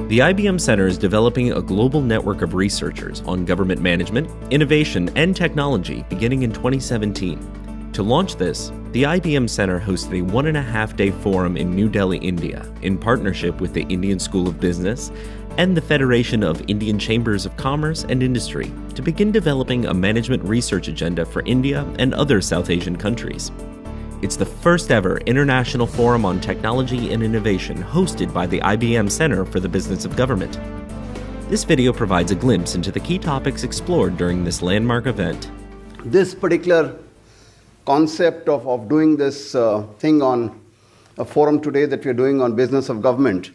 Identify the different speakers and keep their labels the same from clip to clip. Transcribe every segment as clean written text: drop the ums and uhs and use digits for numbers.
Speaker 1: The IBM Center is developing a global network of researchers on government management, innovation, and technology beginning in 2017. To launch this, the IBM Center hosted a 1.5-day forum in New Delhi, India, in partnership with the Indian School of Business and the Federation of Indian Chambers of Commerce and Industry to begin developing a management research agenda for India and other South Asian countries. It's the first ever international forum on technology and innovation hosted by the IBM Center for the Business of Government. This video provides a glimpse into the key topics explored during this landmark event.
Speaker 2: This particular concept of doing this thing on a forum today that we're doing on business of government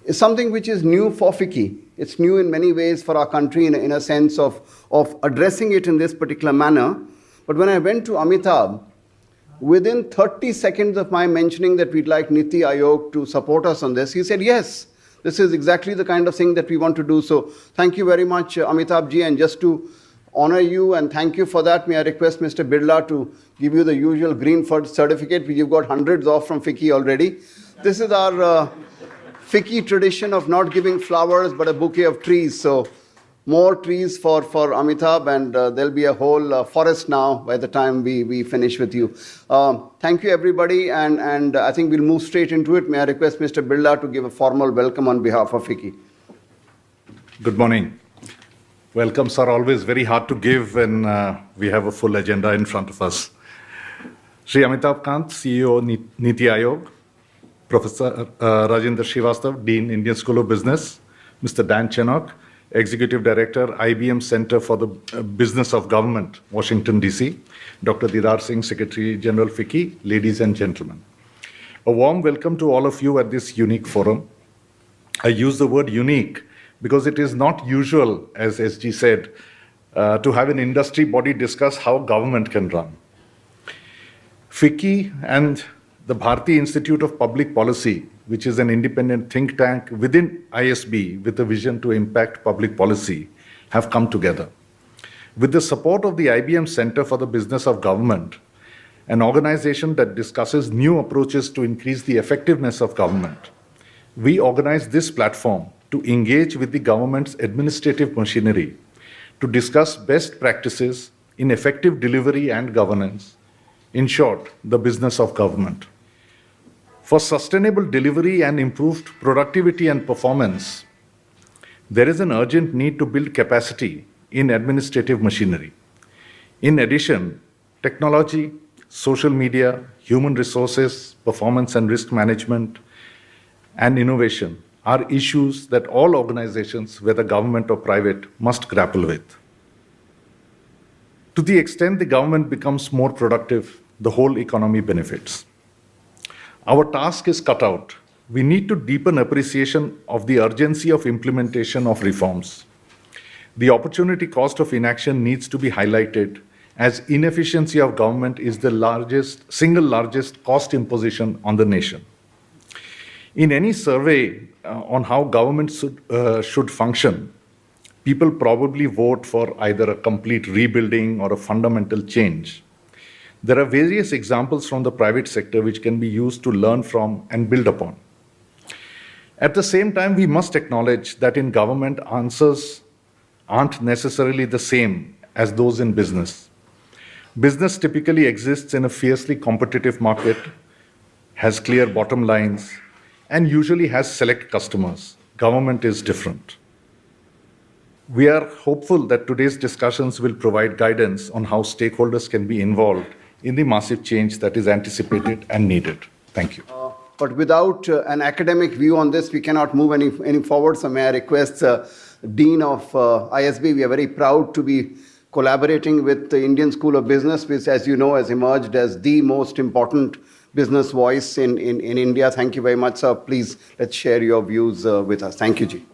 Speaker 2: is something which is new for FICCI. It's new in many ways for our country in a sense of addressing it in this particular manner. But when I went to Amitabh, within 30 seconds of my mentioning that we'd like Niti Aayog to support us on this, he said, yes, this is exactly the kind of thing that we want to do. So thank you very much, Amitabh ji. And just to honor you and thank you for that, may I request Mr. Birla to give you the usual green certificate, which you've got hundreds of from FICCI already. This is our FICCI tradition of not giving flowers, but a bouquet of trees. So more trees for Amitabh, and there'll be a whole forest now by the time we finish with you. Thank you, everybody, and I think we'll move straight into it. May I request Mr. Birla to give a formal welcome on behalf of FICCI.
Speaker 3: Good morning. Welcomes are always very hard to give when we have a full agenda in front of us. Shri Amitabh Kant, CEO, Niti Aayog, Professor Rajendra Srivastav, Dean, Indian School of Business, Mr. Dan Chenok, Executive Director, IBM Center for the Business of Government, Washington, D.C., Dr. Didar Singh, Secretary General FICCI, ladies and gentlemen. A warm welcome to all of you at this unique forum. I use the word unique because it is not usual, as SG said, to have an industry body discuss how government can run. FICCI and the Bharati Institute of Public Policy, which is an independent think tank within ISB with a vision to impact public policy, have come together. With the support of the IBM Center for the Business of Government, an organization that discusses new approaches to increase the effectiveness of government, we organize this platform to engage with the government's administrative machinery, to discuss best practices in effective delivery and governance, in short, the business of government. For sustainable delivery and improved productivity and performance, there is an urgent need to build capacity in administrative machinery. In addition, technology, social media, human resources, performance and risk management, and innovation are issues that all organizations, whether government or private, must grapple with. To the extent the government becomes more productive, the whole economy benefits. Our task is cut out. We need to deepen appreciation of the urgency of implementation of reforms. The opportunity cost of inaction needs to be highlighted, as inefficiency of government is the single largest cost imposition on the nation. In any survey on how government should function, people probably vote for either a complete rebuilding or a fundamental change. There are various examples from the private sector which can be used to learn from and build upon. At the same time, we must acknowledge that in government, answers aren't necessarily the same as those in business. Business typically exists in a fiercely competitive market, has clear bottom lines, and usually has select customers. Government is different. We are hopeful that today's discussions will provide guidance on how stakeholders can be involved in the massive change that is anticipated and needed. Thank you.
Speaker 2: But without an academic view on this, we cannot move any forward. So may I request Dean of ISB, we are very proud to be collaborating with the Indian School of Business, which, as you know, has emerged as the most important business voice in India. Thank you very much, sir. Please, let's share your views with us. Thank you, Ji.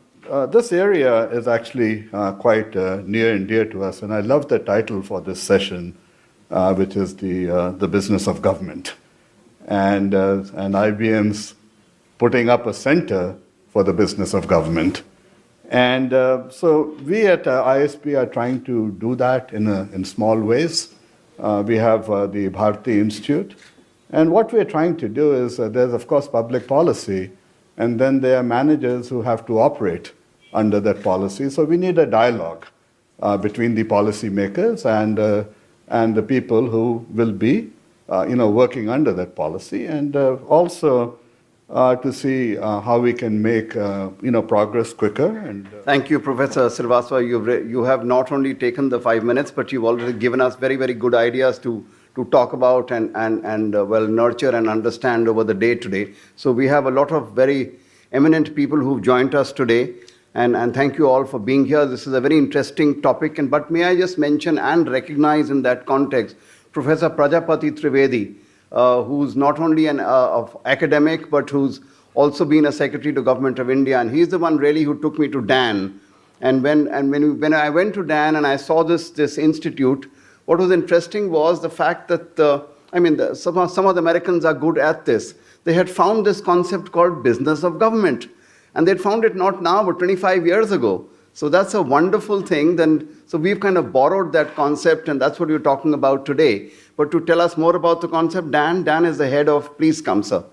Speaker 4: This area is actually quite near and dear to us, and I love the title for this session, which is the business of government. And IBM's putting up a center for the business of government. And so we at ISB are trying to do that in small ways. We have the Bharati Institute. And what we're trying to do is, there's of course public policy, and then there are managers who have to operate under that policy. So we need a dialogue between the policymakers and the people who will be working under that policy, and also to see how we can make progress quicker. And
Speaker 2: Thank you, Professor Srivastava. You have not only taken the 5 minutes, but you've already given us very, very good ideas to talk about and nurture and understand over the day today. So we have a lot of very eminent people who've joined us today. And thank you all for being here. This is a very interesting topic. But may I just mention and recognize in that context Professor Prajapati Trivedi, who's not only an academic, but who's also been a Secretary to Government of India. And he's the one really who took me to DAN. And when I went to DAN and I saw this institute, what was interesting was the fact that, some of the Americans are good at this. They had found this concept called business of government. And they'd found it not now, but 25 years ago. So that's a wonderful thing. So we've kind of borrowed that concept, and that's what we're talking about today. But to tell us more about the concept, Dan is the head of, please come, sir.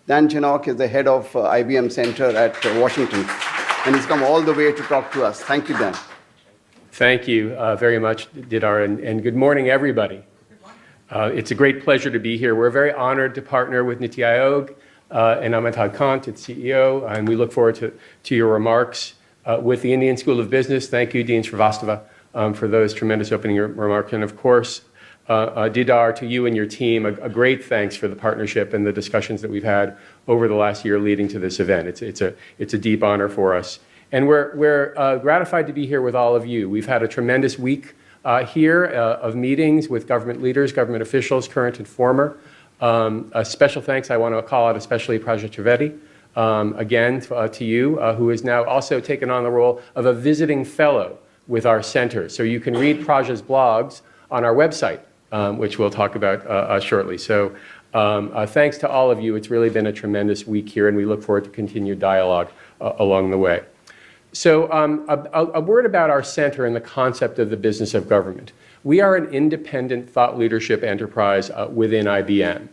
Speaker 2: Dan Chinnock is the head of IBM Center at Washington. And he's come all the way to talk to us. Thank you, Dan.
Speaker 5: Thank you very much, Didar, and good morning, everybody. It's a great pleasure to be here. We're very honored to partner with Niti Aayog and Amitabh Kant, its CEO, and we look forward to your remarks with the Indian School of Business. Thank you, Dean Srivastava, for those tremendous opening remarks. And of course, Didar, to you and your team, a great thanks for the partnership and the discussions that we've had over the last year leading to this event. It's a deep honor for us. And we're gratified to be here with all of you. We've had a tremendous week here of meetings with government leaders, government officials, current and former. A special thanks I want to call out especially Praja Trivedi, again to you, who has now also taken on the role of a visiting fellow with our center. So you can read Praja's blogs on our website, which we'll talk about shortly. So thanks to all of you. It's really been a tremendous week here, and we look forward to continued dialogue along the way. So a word about our center and the concept of the business of government. We are an independent thought leadership enterprise within IBM.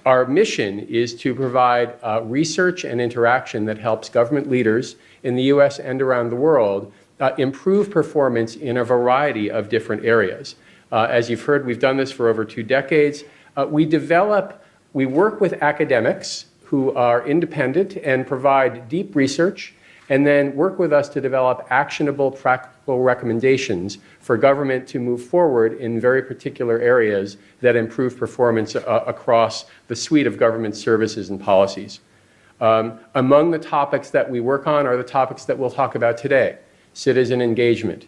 Speaker 5: Our mission is to provide research and interaction that helps government leaders in the US and around the world improve performance in a variety of different areas. As you've heard, we've done this for over 2 decades. We work with academics who are independent and provide deep research, and then work with us to develop actionable, practical recommendations for government to move forward in very particular areas that improve performance across the suite of government services and policies. Among the topics that we work on are the topics that we'll talk about today: citizen engagement,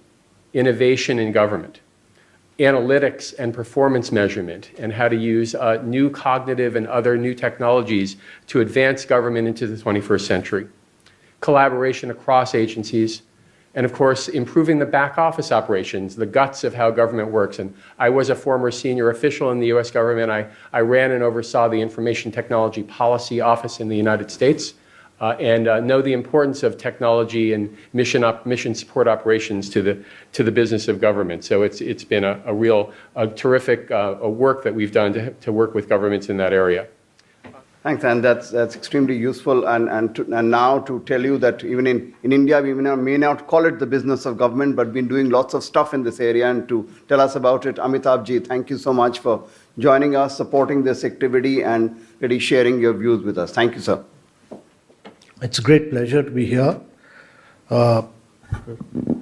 Speaker 5: innovation in government, analytics and performance measurement, and how to use new cognitive and other new technologies to advance government into the 21st century. Collaboration across agencies, and of course, improving the back office operations, the guts of how government works. And I was a former senior official in the US government. I ran and oversaw the Information Technology Policy Office in the United States, and know the importance of technology and mission support operations to the business of government. So it's been a real terrific work that we've done to work with governments in that area.
Speaker 2: Thanks, and that's extremely useful. And now to tell you that even in India, we may not call it the business of government, but been doing lots of stuff in this area. And to tell us about it, Amitabh ji, thank you so much for joining us, supporting this activity, and really sharing your views with us. Thank you, sir.
Speaker 6: It's a great pleasure to be here.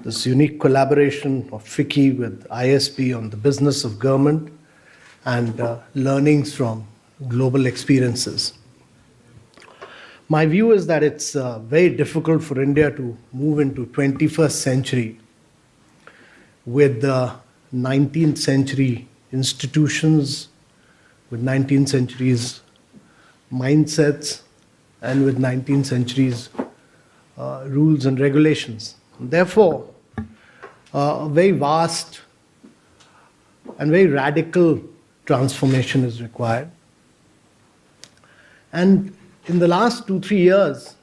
Speaker 6: This unique collaboration of FICCI with ISB on the business of government and learnings from global experiences. My view is that it's very difficult for India to move into 21st century with 19th century institutions, with 19th century's mindsets, and with 19th century's rules and regulations. Therefore, a very vast and very radical transformation is required. And in the last 2-3 years,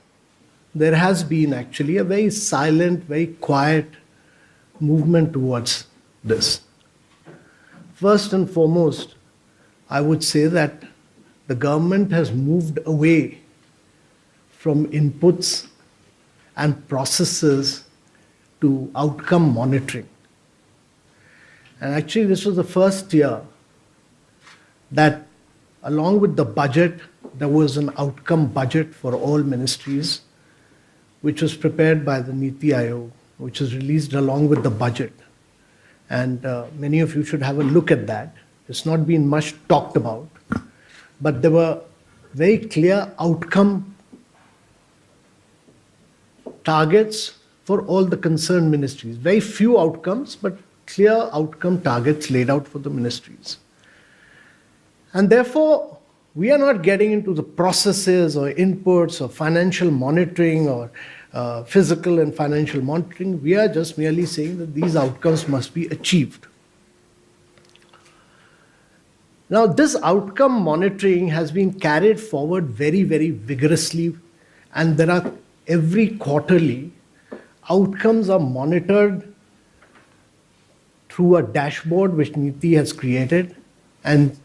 Speaker 6: there has been actually a very silent, very quiet movement towards this. First and foremost, I would say that the government has moved away from inputs and processes to outcome monitoring. And actually, this was the first year that, along with the budget, there was an outcome budget for all ministries, which was prepared by the Niti Aayog, which was released along with the budget. And many of you should have a look at that. It's not been much talked about, but there were very clear outcome targets for all the concerned ministries. Very few outcomes, but clear outcome targets laid out for the ministries. And therefore, we are not getting into the processes or inputs or financial monitoring or physical and financial monitoring. We are just merely saying that these outcomes must be achieved. Now, this outcome monitoring has been carried forward very, very vigorously, and there are every quarterly outcomes are monitored through a dashboard which Niti has created, and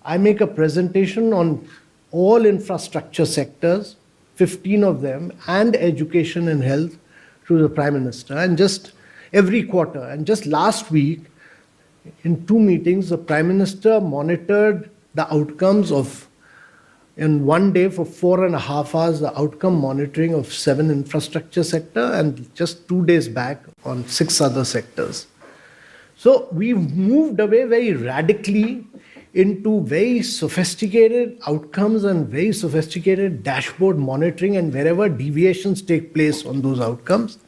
Speaker 6: I make a presentation on all infrastructure sectors, 15 of them, and education and health through the Prime Minister, and just every quarter. And just last week, in 2 meetings, the Prime Minister monitored the outcomes of, in one day for 4.5 hours, the outcome monitoring of 7 infrastructure sector, and just 2 days back on 6 other sectors. So we've moved away very radically into very sophisticated outcomes and very sophisticated dashboard monitoring, and wherever deviations take place on those outcomes,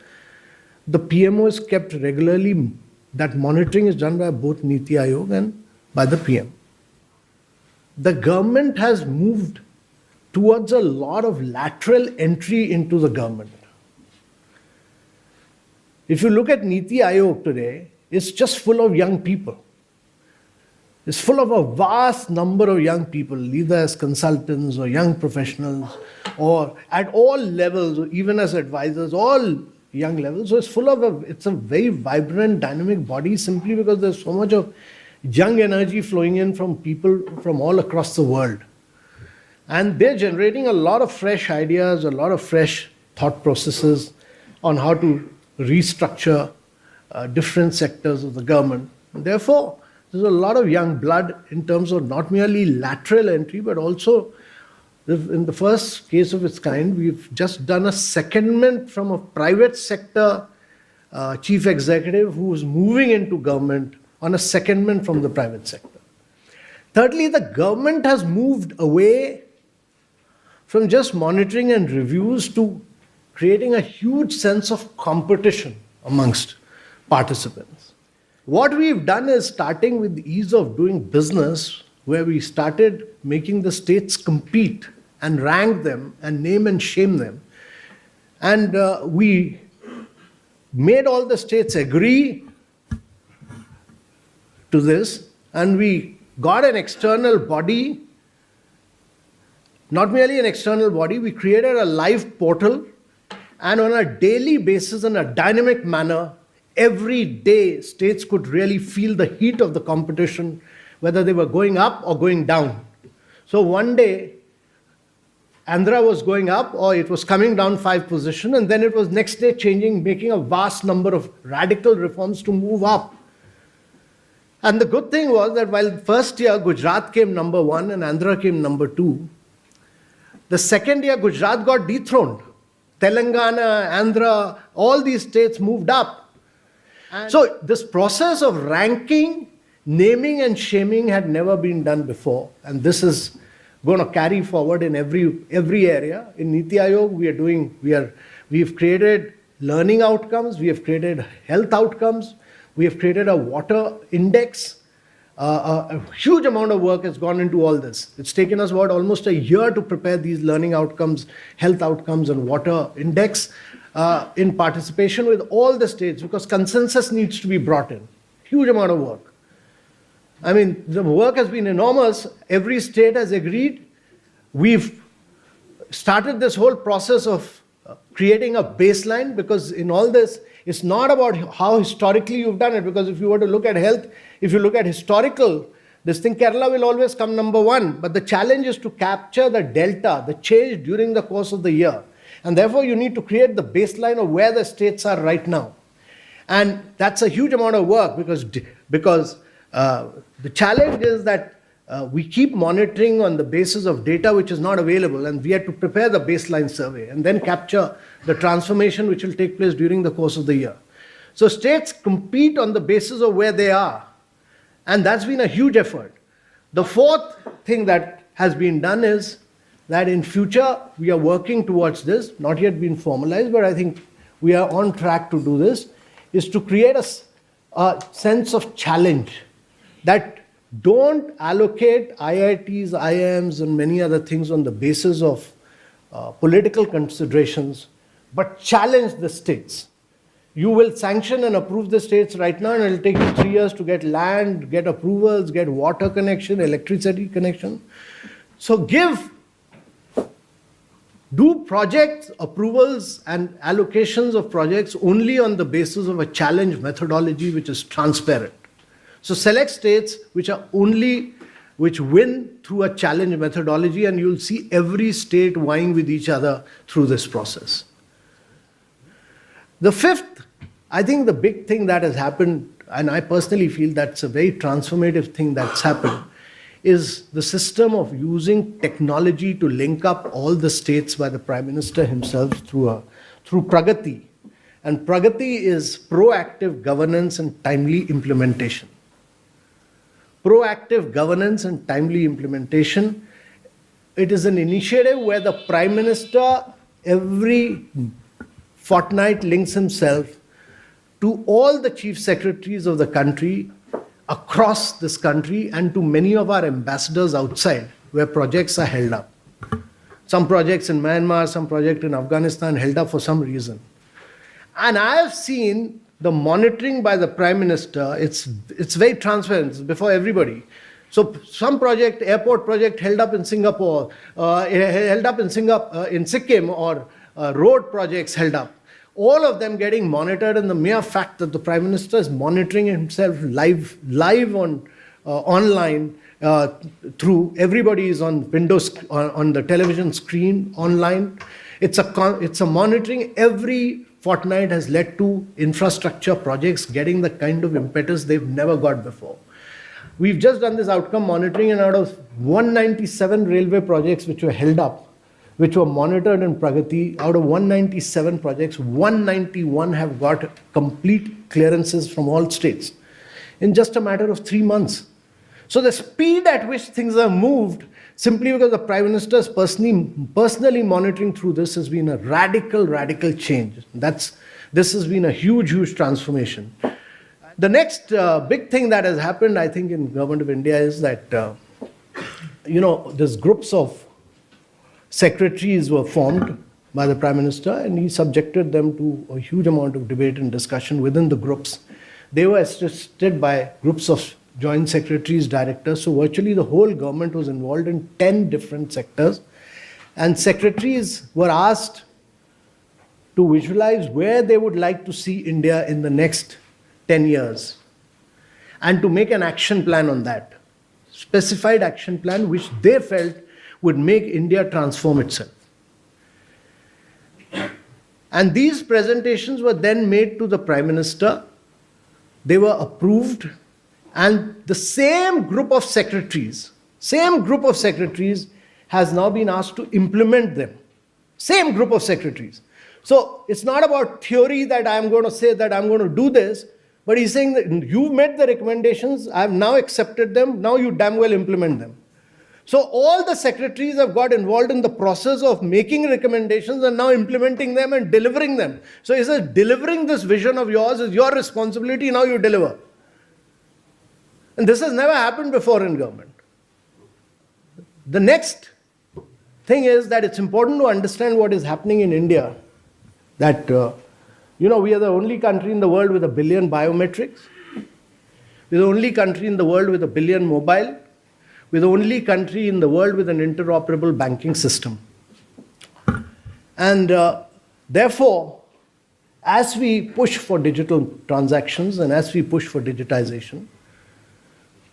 Speaker 6: the PMO is kept regularly. That monitoring is done by both Niti Aayog and by the PM. The government has moved towards a lot of lateral entry into the government. If you look at Niti Aayog today, it's just full of young people. It's full of a vast number of young people, either as consultants or young professionals, or at all levels, or even as advisors, all young levels. So it's full of it's a very vibrant, dynamic body, simply because there's so much of young energy flowing in from people from all across the world. And they're generating a lot of fresh ideas, a lot of fresh thought processes on how to restructure different sectors of the government. And therefore, there's a lot of young blood in terms of not merely lateral entry, but also, in the first case of its kind, we've just done a secondment from a private sector chief executive who is moving into government on a secondment from the private sector. Thirdly, the government has moved away from just monitoring and reviews to creating a huge sense of competition amongst participants. What we've done is, starting with the ease of doing business, where we started making the states compete and rank them and name and shame them. And we made all the states agree to this, and we got an external body. Not merely an external body, we created a live portal, and on a daily basis, in a dynamic manner, every day, states could really feel the heat of the competition, whether they were going up or going down. So one day, Andhra was going up, or it was coming down 5 positions, and then it was next day changing, making a vast number of radical reforms to move up. And the good thing was that while first year Gujarat came number 1 and Andhra came number 2, the second year Gujarat got dethroned. Telangana, Andhra, all these states moved up. So this process of ranking, naming and shaming had never been done before, and this is going to carry forward in every area. In Niti Aayog, we've created learning outcomes, we have created health outcomes, we have created a water index. A huge amount of work has gone into all this. It's taken us about almost a year to prepare these learning outcomes, health outcomes, and water index. In participation with all the states, because consensus needs to be brought in. Huge amount of work. I mean, the work has been enormous. Every state has agreed. We've started this whole process of creating a baseline, because in all this, it's not about how historically you've done it, because if you were to look at health, if you look at historical this thing, Kerala will always come number one. But the challenge is to capture the delta, the change during the course of the year. And therefore, you need to create the baseline of where the states are right now. And that's a huge amount of work because the challenge is that we keep monitoring on the basis of data which is not available, and we have to prepare the baseline survey and then capture the transformation which will take place during the course of the year. So states compete on the basis of where they are, and that's been a huge effort. The fourth thing that has been done is that in future we are working towards this, not yet been formalized, but I think we are on track to do this, is to create a sense of challenge that don't allocate IITs, IIMs, and many other things on the basis of political considerations, but challenge the states. You will sanction and approve the states right now, and it will take you 3 years to get land, get approvals, get water connection, electricity connection. So do project approvals and allocations of projects only on the basis of a challenge methodology which is transparent. So select states which win through a challenge methodology, and you'll see every state vying with each other through this process. The fifth, I think the big thing that has happened, and I personally feel that's a very transformative thing that's happened, is the system of using technology to link up all the states by the Prime Minister himself through Pragati. And Pragati is proactive governance and timely implementation. Proactive governance and timely implementation. It is an initiative where the Prime Minister every fortnight links himself to all the chief secretaries of the country across this country and to many of our ambassadors outside where projects are held up. Some projects in Myanmar, some project in Afghanistan held up for some reason. And I have seen the monitoring by the Prime Minister, it's very transparent, it's before everybody. So some project, airport project held up in Singapore, in Sikkim, or road projects held up. All of them getting monitored, and the mere fact that the Prime Minister is monitoring himself live on online through everybody is on Windows on the television screen online. It's a monitoring every fortnight has led to infrastructure projects getting the kind of impetus they've never got before. We've just done this outcome monitoring, and out of 197 railway projects which were held up, which were monitored in Pragati, out of 197 projects, 191 have got complete clearances from all states in just a matter of 3 months. So the speed at which things are moved, simply because the Prime Minister is personally monitoring through this, has been a radical change. This has been a huge transformation. The next big thing that has happened, I think, in Government of India is that, there's groups of secretaries were formed by the Prime Minister, and he subjected them to a huge amount of debate and discussion within the groups. They were assisted by groups of joint secretaries, directors, so virtually the whole government was involved in 10 different sectors, and secretaries were asked to visualize where they would like to see India in the next 10 years and to make an action plan on that, specified action plan which they felt would make India transform itself. And these presentations were then made to the Prime Minister. They were approved, and the same group of secretaries has now been asked to implement them. Same group of secretaries. So it's not about theory that I'm going to say that I'm going to do this, but he's saying that you've made the recommendations, I've now accepted them, now you damn well implement them. So all the secretaries have got involved in the process of making recommendations and now implementing them and delivering them. So he says, delivering this vision of yours is your responsibility, now you deliver. And this has never happened before in government. The next thing is that it's important to understand what is happening in India. That, we are the only country in the world with 1 billion biometrics. We're the only country in the world with 1 billion mobile. We're the only country in the world with an interoperable banking system. And therefore, as we push for digital transactions and as we push for digitization,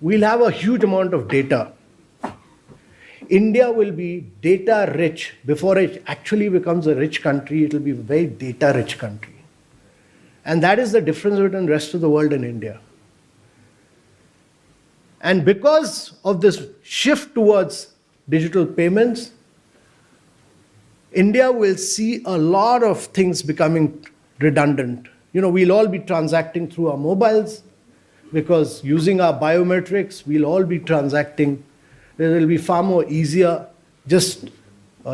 Speaker 6: we'll have a huge amount of data. India will be data rich. Before it actually becomes a rich country, it will be a very data rich country. And that is the difference between the rest of the world and India. And because of this shift towards digital payments, India will see a lot of things becoming redundant. We'll all be transacting through our mobiles because using our biometrics, we'll all be transacting. It will be far more easier just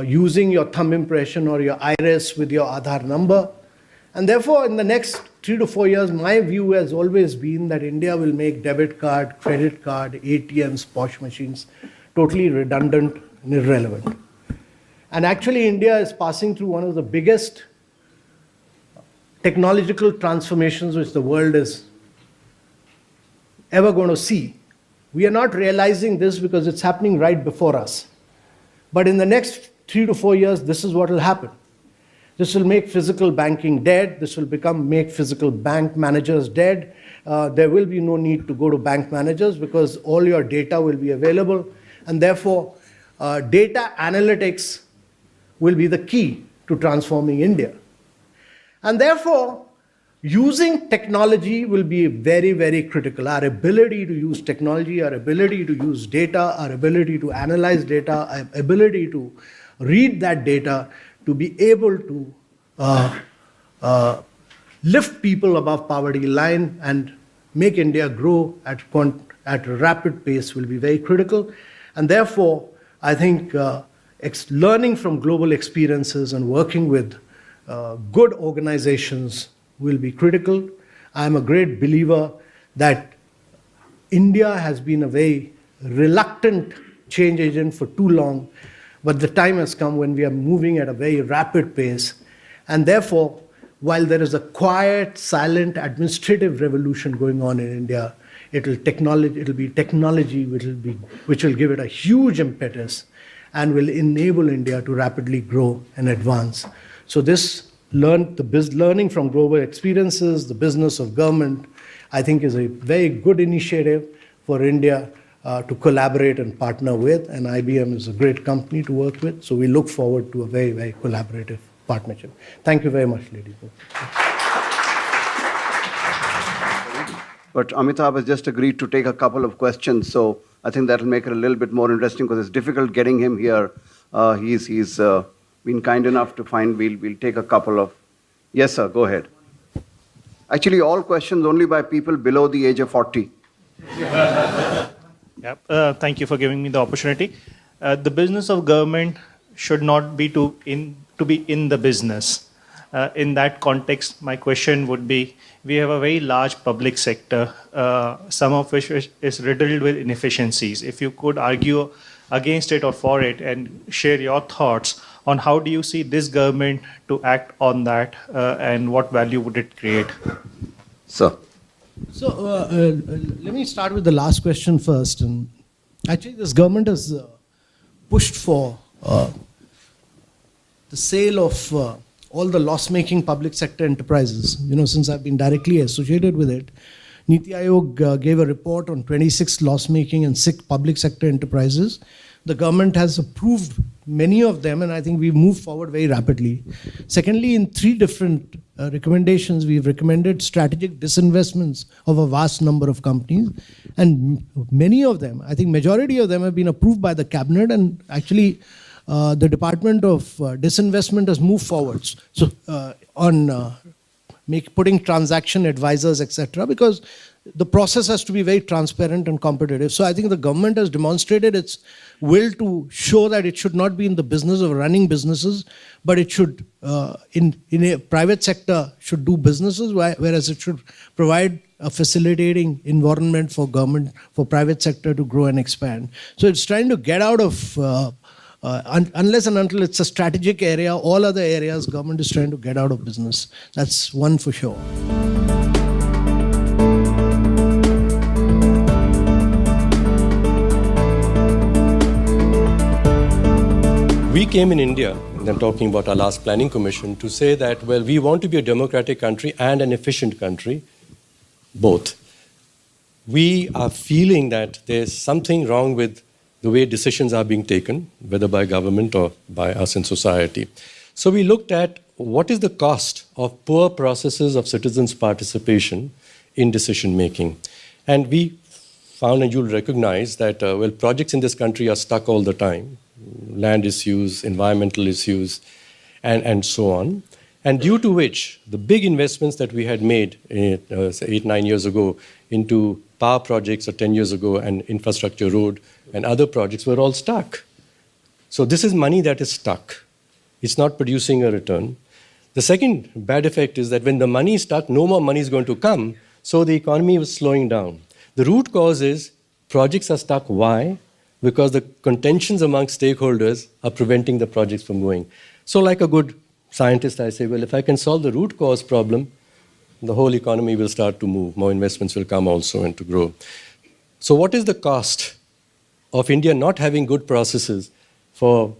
Speaker 6: using your thumb impression or your iris with your Aadhaar number. And therefore, in the next 3 to 4 years, my view has always been that India will make debit card, credit card, ATMs, POS machines totally redundant and irrelevant. And actually, India is passing through one of the biggest technological transformations which the world is ever going to see. We are not realizing this because it's happening right before us. But in the next 3 to 4 years, this is what will happen. This will make physical banking dead. This will make physical bank managers dead. There will be no need to go to bank managers because all your data will be available. And therefore, data analytics will be the key to transforming India. And therefore, using technology will be very, very critical. Our ability to use technology, our ability to use data, our ability to analyze data, our ability to read that data, to be able to lift people above poverty line and make India grow at a rapid pace will be very critical. And therefore, I think learning from global experiences and working with good organizations will be critical. I'm a great believer that India has been a very reluctant change agent for too long, but the time has come when we are moving at a very rapid pace. And therefore, while there is a quiet, silent administrative revolution going on in India, it'll be technology which will give it a huge impetus and will enable India to rapidly grow and advance. So this learning from global experiences, the business of government, I think is a very good initiative for India to collaborate and partner with, and IBM is a great company to work with. So we look forward to a very, very collaborative partnership. Thank you very much, ladies.
Speaker 2: But Amitabh has just agreed to take a couple of questions, so I think that will make it a little bit more interesting because it's difficult getting him here. He's been kind enough to find. We'll take a couple of. Yes, sir. Go ahead. Actually, all questions only by people below the age of 40.
Speaker 7: Thank you for giving me the opportunity. The business of government should not be to be in the business. In that context, my question would be, we have a very large public sector, some of which is riddled with inefficiencies. If you could argue against it or for it and share your thoughts on how do you see this government to act on that and what value would it create?
Speaker 2: Sir.
Speaker 6: So let me start with the last question first. And actually, this government has pushed for the sale of all the loss-making public sector enterprises. Since I've been directly associated with it, Niti Aayog gave a report on 26 loss-making and 6 public sector enterprises. The government has approved many of them, and I think we've moved forward very rapidly. Secondly, in 3 different recommendations, we've recommended strategic disinvestments of a vast number of companies, and many of them, I think majority of them have been approved by the cabinet, and actually the Department of Disinvestment has moved forwards on putting transaction advisors, etc., because the process has to be very transparent and competitive. So I think the government has demonstrated its will to show that it should not be in the business of running businesses, but it should, in a private sector, should do businesses, whereas it should provide a facilitating environment for government, for private sector to grow and expand. So it's trying to get out of, unless and until it's a strategic area, all other areas, government is trying to get out of business. That's one for sure.
Speaker 8: We came in India, and I'm talking about our last planning commission, to say that, well, we want to be a democratic country and an efficient country, both. we are feeling that there's something wrong with the way decisions are being taken, whether by government or by us in society. So we looked at what is the cost of poor processes of citizens' participation in decision making. And we found, and you'll recognize that, projects in this country are stuck all the time. Land issues, environmental issues, and so on. And due to which, the big investments that we had made 8-9 years ago into power projects, or 10 years ago, and infrastructure, road, and other projects were all stuck. So this is money that is stuck. It's not producing a return. The second bad effect is that when the money is stuck, no more money is going to come, so the economy was slowing down. The root cause is projects are stuck. Why? Because the contentions among stakeholders are preventing the projects from going. So like a good scientist, I say, well, if I can solve the root cause problem, the whole economy will start to move. More investments will come also and to grow. So what is the cost of India not having good processes for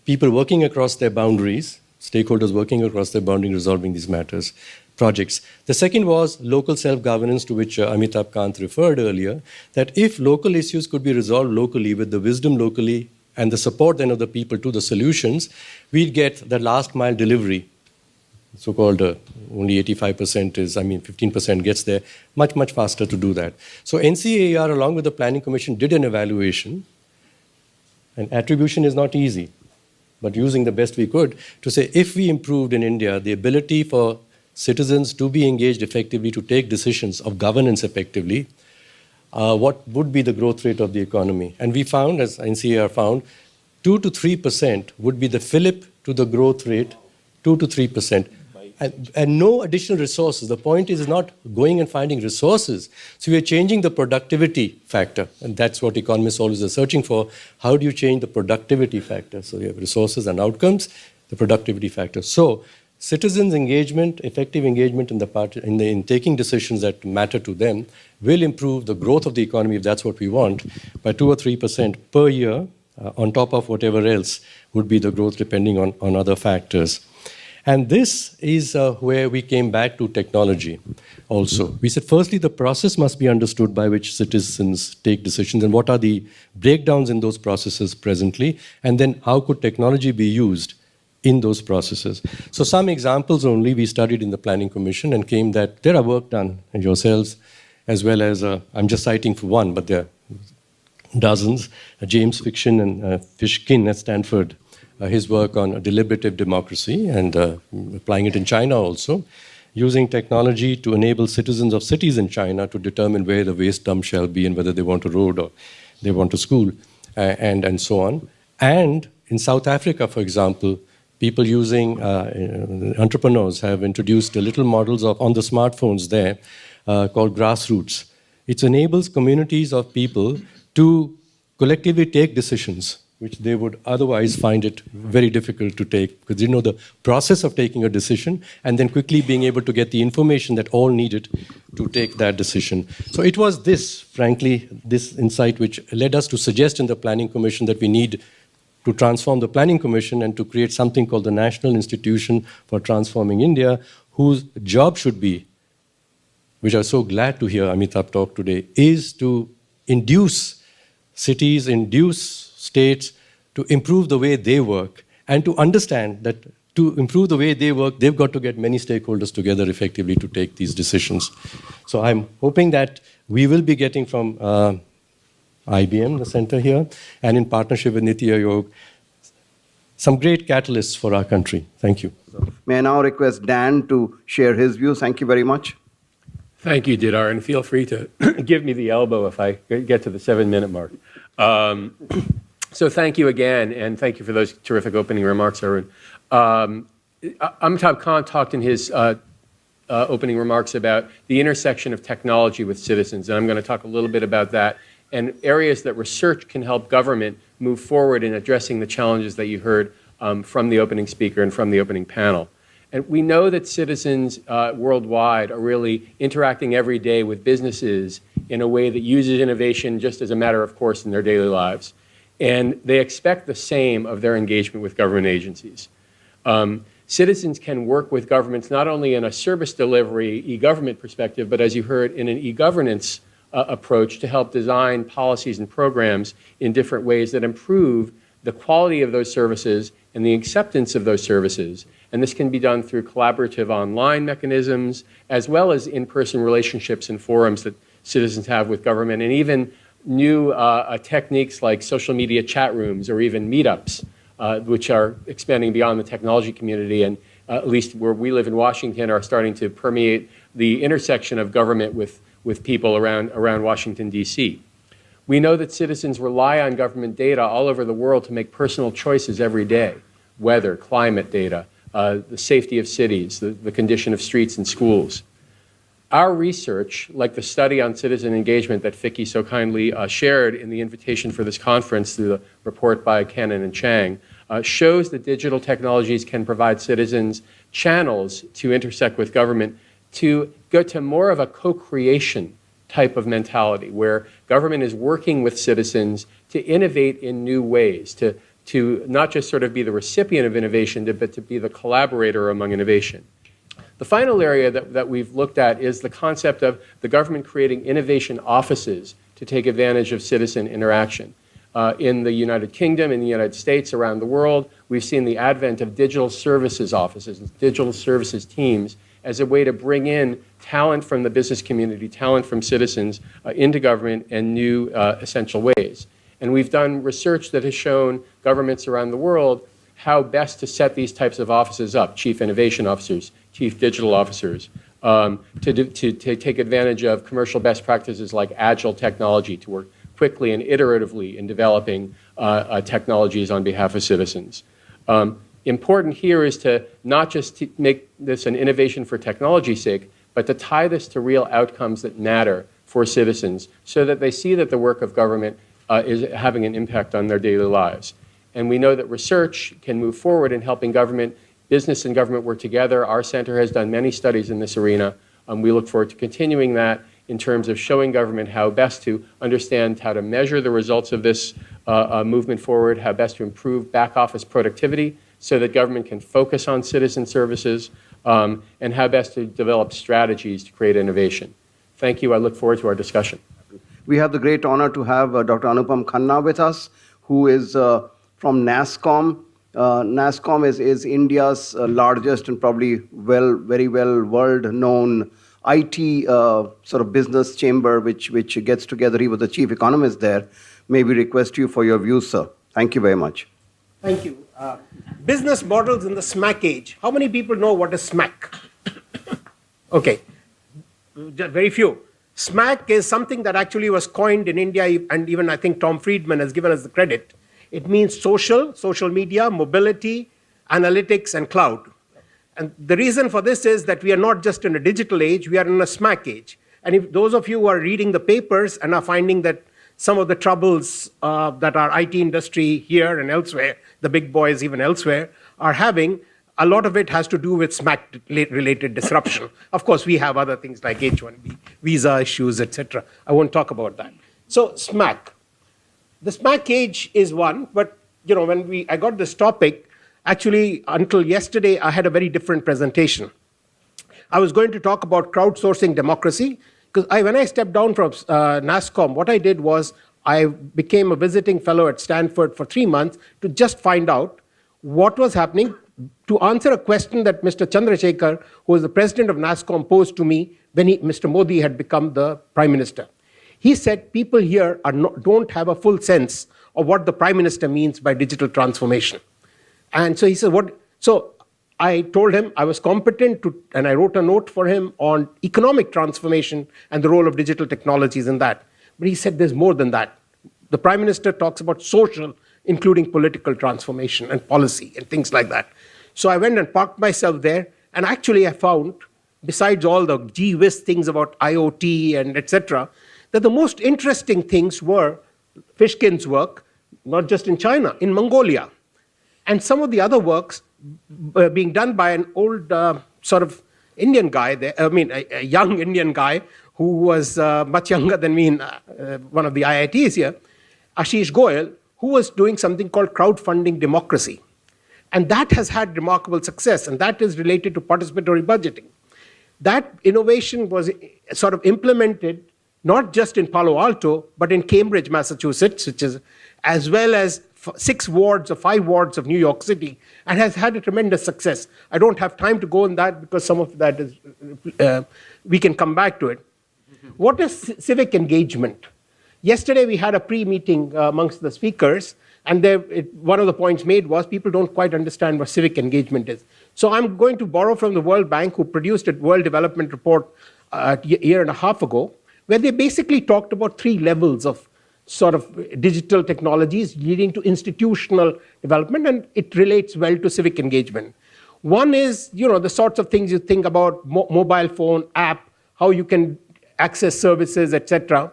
Speaker 8: people working across their boundaries, stakeholders working across their boundary, resolving these matters, projects? The second was local self-governance, to which Amitabh Kant referred earlier, that if local issues could be resolved locally with the wisdom locally and the support then of the people to the solutions, we'd get the last mile delivery, so-called only 85% is, 15% gets there, much, much faster to do that. So NCAR, along with the Planning Commission, did an evaluation, and attribution is not easy, but using the best we could to say, if we improved in India the ability for citizens to be engaged effectively, to take decisions of governance effectively, what would be the growth rate of the economy? And we found, as NCAR found, 2 to 3% would be the fillip to the growth rate, 2 to 3%. And no additional resources. The point is not going and finding resources. So we are changing the productivity factor, and that's what economists always are searching for. How do you change the productivity factor? So you have resources and outcomes, the productivity factor. So citizens' engagement, effective engagement in taking decisions that matter to them will improve the growth of the economy, if that's what we want, by 2 or 3% per year, on top of whatever else would be the growth depending on other factors. And this is where we came back to technology also. We said, firstly, the process must be understood by which citizens take decisions, and what are the breakdowns in those processes presently, and then how could technology be used in those processes. So some examples only we studied in the Planning Commission, and came that there are work done yourselves, as well as, I'm just citing for one, but there are dozens, James Fiction and Fishkin at Stanford, his work on deliberative democracy, and applying it in China also, using technology to enable citizens of cities in China to determine where the waste dump shall be and whether they want a road or they want a school, and so on. And in South Africa, for example, people using, entrepreneurs have introduced little models on the smartphones there called grassroots. It enables communities of people to collectively take decisions which they would otherwise find it very difficult to take, because they know the process of taking a decision and then quickly being able to get the information that all needed to take that decision. So it was this, frankly, this insight which led us to suggest in the Planning Commission that we need to transform the Planning Commission and to create something called the National Institution for Transforming India, whose job should be, which I'm so glad to hear Amitabh talk today, is to induce cities, induce states to improve the way they work, and to understand that to improve the way they work, they've got to get many stakeholders together effectively to take these decisions. So I'm hoping that we will be getting from IBM, the center here, and in partnership with Niti Aayog, some great catalysts for our country. Thank you.
Speaker 2: May I now request Dan to share his views? Thank you very much.
Speaker 5: Thank you, Didar, and feel free to give me the elbow if I get to the 7-minute mark. So thank you again, and thank you for those terrific opening remarks, Arun. Amitabh Kant talked in his opening remarks about the intersection of technology with citizens, and I'm going to talk a little bit about that, and areas that research can help government move forward in addressing the challenges that you heard from the opening speaker and from the opening panel. And we know that citizens worldwide are really interacting every day with businesses in a way that uses innovation just as a matter of course in their daily lives. And they expect the same of their engagement with government agencies. Citizens can work with governments not only in a service delivery, e-government perspective, but as you heard, in an e-governance approach to help design policies and programs in different ways that improve the quality of those services and the acceptance of those services. And this can be done through collaborative online mechanisms, as well as in-person relationships and forums that citizens have with government, and even new techniques like social media chat rooms or even meetups, which are expanding beyond the technology community, and at least where we live in Washington, are starting to permeate the intersection of government with people around Washington, D.C. We know that citizens rely on government data all over the world to make personal choices every day: weather, climate data, the safety of cities, the condition of streets and schools. Our research, like the study on citizen engagement that Vicky so kindly shared in the invitation for this conference through the report by Cannon and Chang, shows that digital technologies can provide citizens channels to intersect with government, to go to more of a co-creation type of mentality, where government is working with citizens to innovate in new ways, to not just sort of be the recipient of innovation, but to be the collaborator among innovation. The final area that we've looked at is the concept of the government creating innovation offices to take advantage of citizen interaction. In the United Kingdom, in the United States, around the world, we've seen the advent of digital services offices, digital services teams, as a way to bring in talent from the business community, talent from citizens into government in new essential ways. And we've done research that has shown governments around the world how best to set these types of offices up: chief innovation officers, chief digital officers, to take advantage of commercial best practices like agile technology, to work quickly and iteratively in developing technologies on behalf of citizens. Important here is to not just make this an innovation for technology's sake, but to tie this to real outcomes that matter for citizens, so that they see that the work of government is having an impact on their daily lives. And we know that research can move forward in helping government, business and government work together. Our center has done many studies in this arena. We look forward to continuing that in terms of showing government how best to understand how to measure the results of this movement forward, how best to improve back office productivity so that government can focus on citizen services, and how best to develop strategies to create innovation. Thank you. I look forward to our discussion.
Speaker 2: We have the great honor to have Dr. Anupam Khanna with us, who is from NASSCOM. NASSCOM is India's largest and probably very well world-known IT sort of business chamber, which gets together. He was the chief economist there. May we request you for your views, sir. Thank you very much.
Speaker 9: Thank you. Business models in the SMAC age. How many people know what is SMAC? Okay, very few. SMAC is something that actually was coined in India, and even I think Tom Friedman has given us the credit. It means social media, mobility, analytics, and cloud. And the reason for this is that we are not just in a digital age, we are in a SMAC age. And if those of you who are reading the papers and are finding that some of the troubles that our IT industry here and elsewhere, the big boys even elsewhere, are having, a lot of it has to do with SMAC-related disruption. Of course, we have other things like H-1B, visa issues, etc. I won't talk about that. So SMAC. The SMAC age is one, but when I got this topic, actually, until yesterday, I had a very different presentation. I was going to talk about crowdsourcing democracy, because when I stepped down from NASSCOM, what I did was I became a visiting fellow at Stanford for 3 months to just find out what was happening, to answer a question that Mr. Chandrasekhar, who was the president of NASSCOM, posed to me when Mr. Modi had become the prime minister. He said people here don't have a full sense of what the prime minister means by digital transformation. And so he said, so I told him I was competent and I wrote a note for him on economic transformation and the role of digital technologies in that. But he said there's more than that. The prime minister talks about social, including political transformation and policy and things like that. So I went and parked myself there, and actually I found, besides all the gee whiz things about IoT and etc., that the most interesting things were Fishkin's work, not just in China, in Mongolia. And some of the other works being done by an old sort of Indian guy, a young Indian guy who was much younger than me in one of the IITs here, Ashish Goyal, who was doing something called crowdfunding democracy. And that has had remarkable success, and that is related to participatory budgeting. That innovation was sort of implemented not just in Palo Alto, but in Cambridge, Massachusetts, which is as well as 6 wards or 5 wards of New York City, and has had a tremendous success. I don't have time to go in that because some of that is, we can come back to it. What is civic engagement? Yesterday we had a pre-meeting amongst the speakers, and one of the points made was people don't quite understand what civic engagement is. So I'm going to borrow from the World Bank, who produced a World Development Report a year and a half ago, where they basically talked about 3 levels of sort of digital technologies leading to institutional development, and it relates well to civic engagement. One is, the sorts of things you think about, mobile phone, app, how you can access services, etc.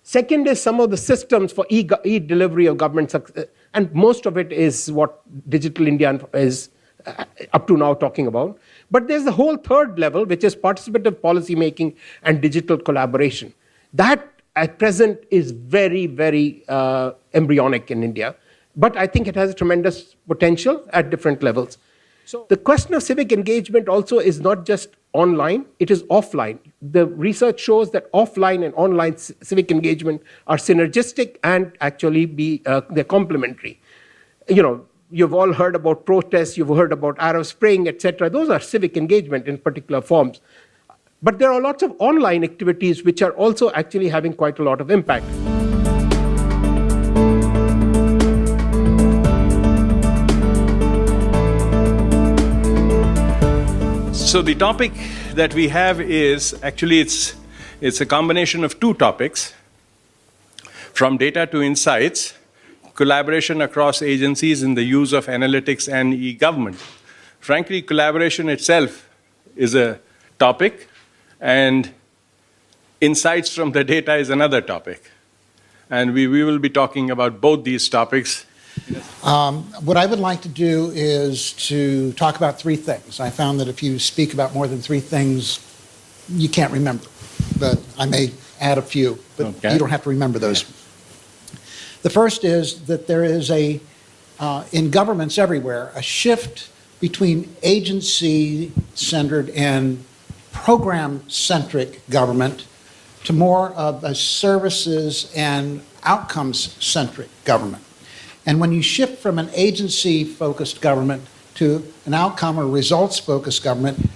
Speaker 9: Second is some of the systems for e-delivery of government success, and most of it is what Digital India is up to now talking about. But there's the whole third level, which is participative policy making and digital collaboration. That at present is very, very embryonic in India, but I think it has a tremendous potential at different levels. So the question of civic engagement also is not just online, it is offline. The research shows that offline and online civic engagement are synergistic and actually they're complementary. You've all heard about protests, you've heard about Arab Spring, etc. Those are civic engagement in particular forms. But there are lots of online activities which are also actually having quite a lot of impact.
Speaker 10: So the topic that we have is actually it's a combination of 2 topics, from data to insights, collaboration across agencies in the use of analytics and e-government. Frankly, collaboration itself is a topic, and insights from the data is another topic. And we will be talking about both these topics.
Speaker 11: What I would like to do is to talk about 3 things. I found that if you speak about more than 3 things, you can't remember. But I may add a few, but
Speaker 10: okay.
Speaker 11: You don't have to remember those. The first is that there is in governments everywhere, a shift between agency-centered and program-centric government to more of a services and outcomes-centric government. And when you shift from an agency-focused government to an outcome or results-focused government,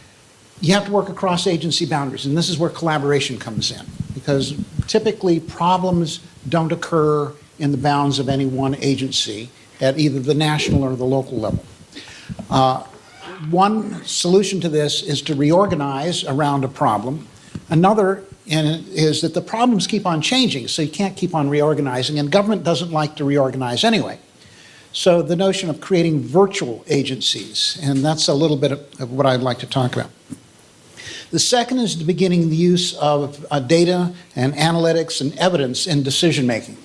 Speaker 11: you have to work across agency boundaries. And this is where collaboration comes in, because typically problems don't occur in the bounds of any one agency at either the national or the local level. One solution to this is to reorganize around a problem. Another is that the problems keep on changing, so you can't keep on reorganizing, and government doesn't like to reorganize anyway. So the notion of creating virtual agencies, and that's a little bit of what I'd like to talk about. The second is the beginning the use of data and analytics and evidence in decision making.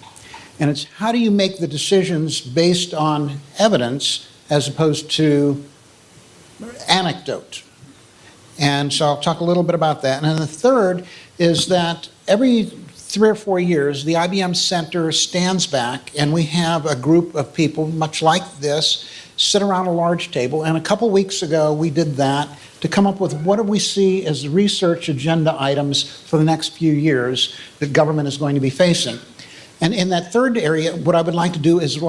Speaker 11: And it's how do you make the decisions based on evidence as opposed to anecdote. And so I'll talk a little bit about that. And then the third is that every 3 or 4 years, the IBM Center stands back and we have a group of people, much like this, sit around a large table. And a couple weeks ago, we did that to come up with what do we see as the research agenda items for the next few years that government is going to be facing. And in that third area, what I would like to do is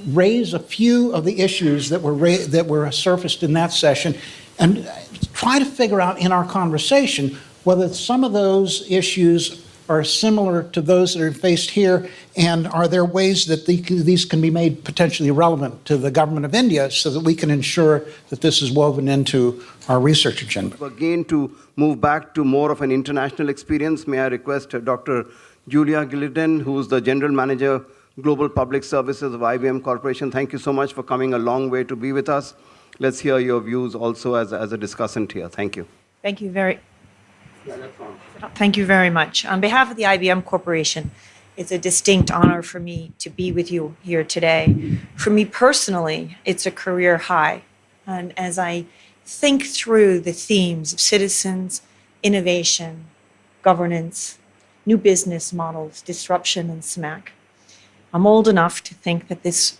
Speaker 11: raise a few of the issues that were surfaced in that session and try to figure out in our conversation whether some of those issues are similar to those that are faced here, and are there ways that these can be made potentially relevant to the government of India so that we can ensure that this is woven into our research agenda.
Speaker 2: Again, to move back to more of an international experience, may I request Dr. Julia Gillidan, who's the General Manager, Global Public Services of IBM Corporation. Thank you so much for coming a long way to be with us. Let's hear your views also as a discussant here. Thank you.
Speaker 12: Thank you very much. On behalf of the IBM Corporation, it's a distinct honor for me to be with you here today. For me personally, it's a career high. And as I think through the themes of citizens, innovation, governance, new business models, disruption, and SMAC, I'm old enough to think that this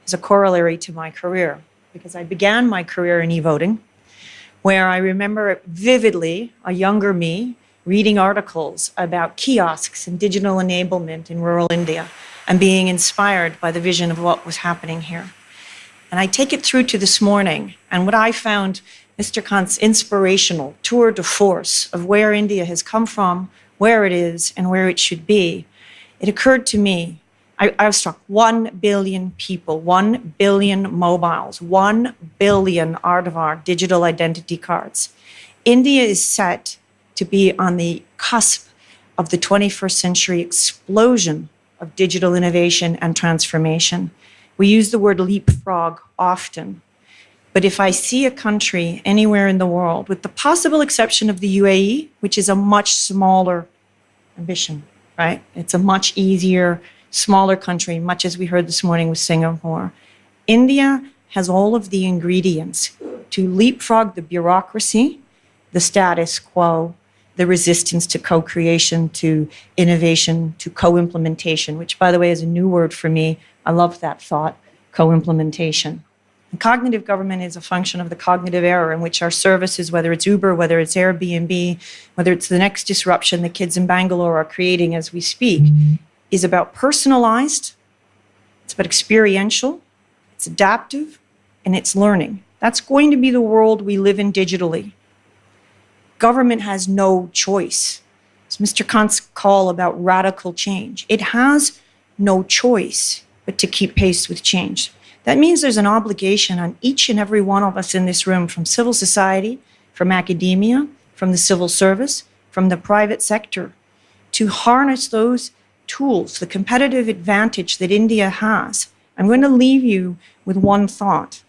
Speaker 12: is a corollary to my career, because I began my career in e-voting, where I remember vividly a younger me reading articles about kiosks and digital enablement in rural India and being inspired by the vision of what was happening here. And I take it through to this morning, and what I found Mr. Kant's inspirational tour de force of where India has come from, where it is, and where it should be, it occurred to me, I was struck, 1 billion people, 1 billion mobiles, 1 billion Aadhaar digital identity cards. India is set to be on the cusp of the 21st century explosion of digital innovation and transformation. We use the word leapfrog often. But if I see a country anywhere in the world, with the possible exception of the UAE, which is a much smaller ambition, right? It's a much easier, smaller country, much as we heard this morning with Singapore. India has all of the ingredients to leapfrog the bureaucracy, the status quo, the resistance to co-creation, to innovation, to co-implementation, which, by the way, is a new word for me. I love that thought, co-implementation. And cognitive government is a function of the cognitive era in which our services, whether it's Uber, whether it's Airbnb, whether it's the next disruption the kids in Bangalore are creating as we speak, is about personalized, it's about experiential, it's adaptive, and it's learning. That's going to be the world we live in digitally. Government has no choice. It's Mr. Kant's call about radical change. It has no choice but to keep pace with change. That means there's an obligation on each and every one of us in this room, from civil society, from academia, from the civil service, from the private sector, to harness those tools, the competitive advantage that India has. I'm going to leave you with one thought.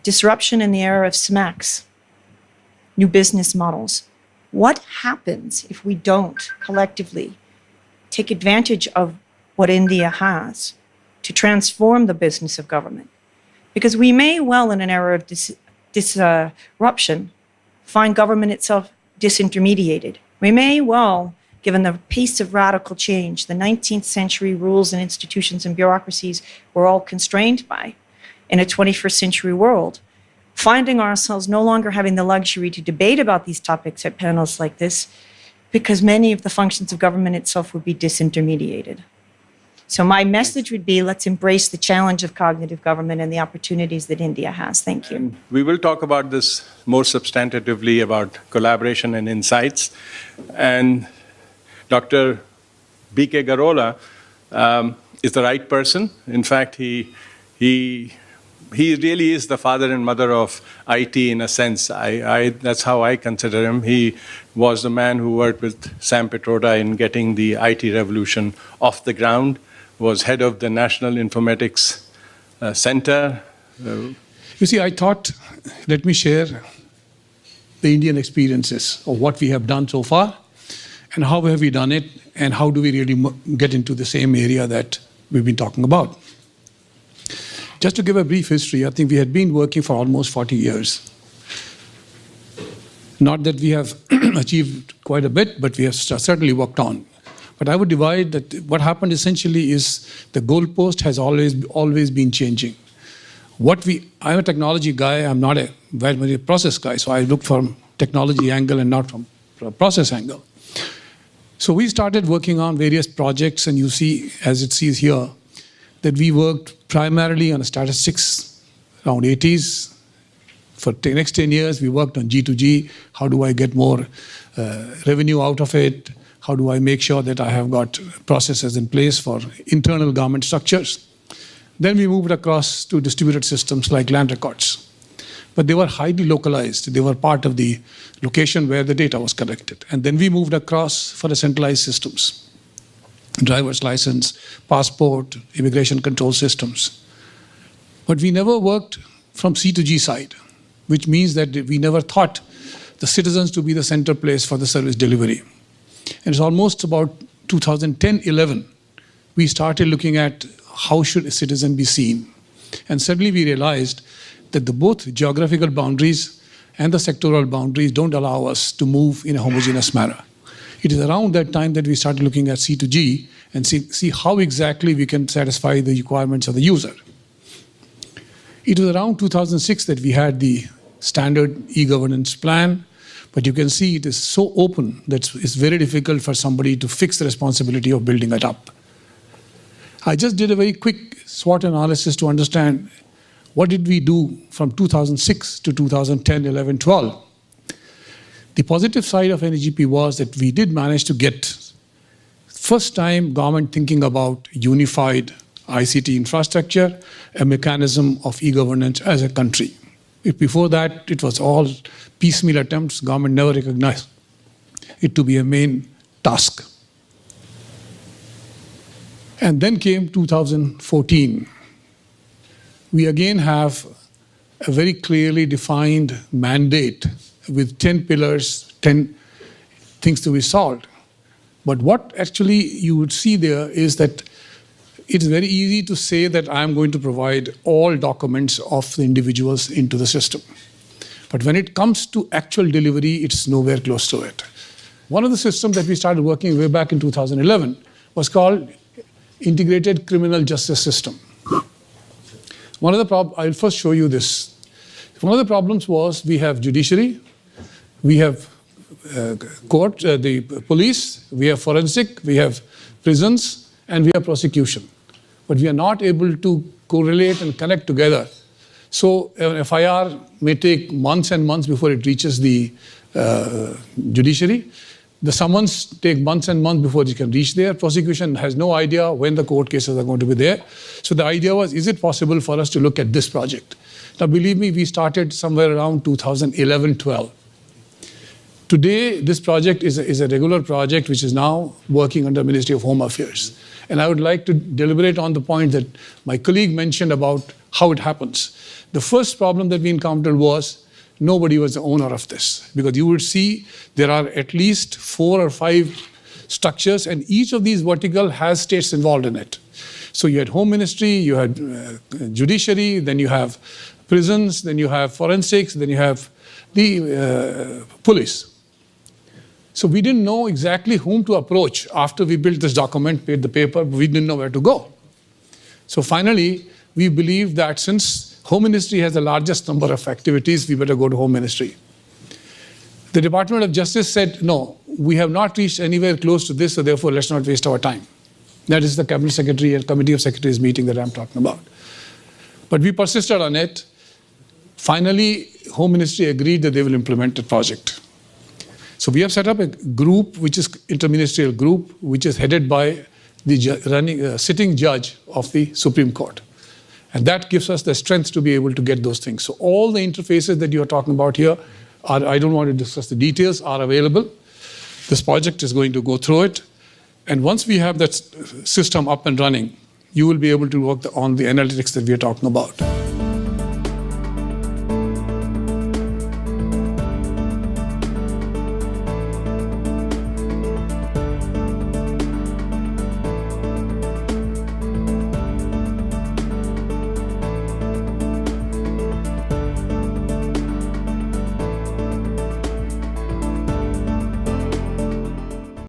Speaker 12: Disruption in the era of SMECs, new business models. What happens if we don't collectively take advantage of what India has to transform the business of government? Because we may well, in an era of disruption, find government itself disintermediated. We may well, given the pace of radical change, the 19th century rules and institutions and bureaucracies we're all constrained by in a 21st century world, finding ourselves no longer having the luxury to debate about these topics at panels like this, because many of the functions of government itself would be disintermediated. So my message would be, let's embrace the challenge of cognitive government and the opportunities that India has. Thank you.
Speaker 10: And we will talk about this more substantively, about collaboration and insights. And Dr. B.K. Garola is the right person. In fact, he really is the father and mother of IT in a sense. That's how I consider him. He was the man who worked with Sam Pitroda in getting the IT revolution off the ground, was head of the National Informatics Center.
Speaker 13: You see, I thought, let me share the Indian experiences of what we have done so far, and how have we done it, and how do we really get into the same area that we've been talking about. Just to give a brief history, I think we had been working for almost 40 years. Not that we have achieved quite a bit, but we have certainly worked on. But I would divide that what happened essentially is the goalpost has always been changing. I'm a technology guy, I'm not a very process guy, so I look from technology angle and not from a process angle. So we started working on various projects, and you see, as it sees here, that we worked primarily on statistics around 80s. For the next 10 years, we worked on G2G. How do I get more revenue out of it? How do I make sure that I have got processes in place for internal government structures? Then we moved across to distributed systems like land records. But they were highly localized. They were part of the location where the data was collected. And then we moved across for the centralized systems. Driver's license, passport, immigration control systems. But we never worked from C to G side, which means that we never thought the citizens to be the center place for the service delivery. And it's almost about 2010-11, we started looking at how should a citizen be seen. And suddenly we realized that both geographical boundaries and the sectoral boundaries don't allow us to move in a homogeneous manner. It is around that time that we started looking at C to G and see how exactly we can satisfy the requirements of the user. It was around 2006 that we had the standard e-governance plan, But you can see it is so open that it's very difficult for somebody to fix the responsibility of building it up. I just did a very quick SWOT analysis to understand what did we do from 2006 to 2010, 11, 12. The positive side of NEGP was that we did manage to get first time government thinking about unified ICT infrastructure, a mechanism of e-governance as a country. If before that, it was all piecemeal attempts. Government never recognized it to be a main task. And then came 2014. We again have a very clearly defined mandate with 10 pillars, 10 things to be solved. But what actually you would see there is that it's very easy to say that I'm going to provide all documents of the individuals into the system. But when it comes to actual delivery, it's nowhere close to it. One of the systems that we started working way back in 2011 was called Integrated Criminal Justice System. I'll first show you this. One of the problems was we have judiciary, we have court, the police, we have forensic, we have prisons, and we have prosecution. But we are not able to correlate and connect together. So an FIR may take months and months before it reaches the judiciary. The summons take months and months before it can reach there. Prosecution has no idea when the court cases are going to be there. So the idea was, is it possible for us to look at this project? Now, believe me, we started somewhere around 2011-12. Today, this project is a regular project which is now working under Ministry of Home Affairs. And I would like to deliberate on the point that my colleague mentioned about how it happens. The first problem that we encountered was nobody was the owner of this, because you would see there are at least 4 or 5 structures, and each of these vertical has states involved in it. So you had Home Ministry, you had judiciary, then you have prisons, then you have forensics, then you have the police. So we didn't know exactly whom to approach after we built this document, paid the paper, but we didn't know where to go. So finally, we believed that since Home Ministry has the largest number of activities, we better go to Home Ministry. The Department of Justice said, no, we have not reached anywhere close to this, so therefore let's not waste our time. That is the Cabinet Secretary and Committee of Secretaries meeting that I'm talking about. But we persisted on it. Finally, Home Ministry agreed that they will implement the project. So we have set up a group, which is interministerial group, which is headed by the sitting judge of the Supreme Court. And that gives us the strength to be able to get those things. So all the interfaces that you are talking about here, I don't want to discuss the details, are available. This project is going to go through it. And once we have that system up and running, you will be able to work on the analytics that we are talking about.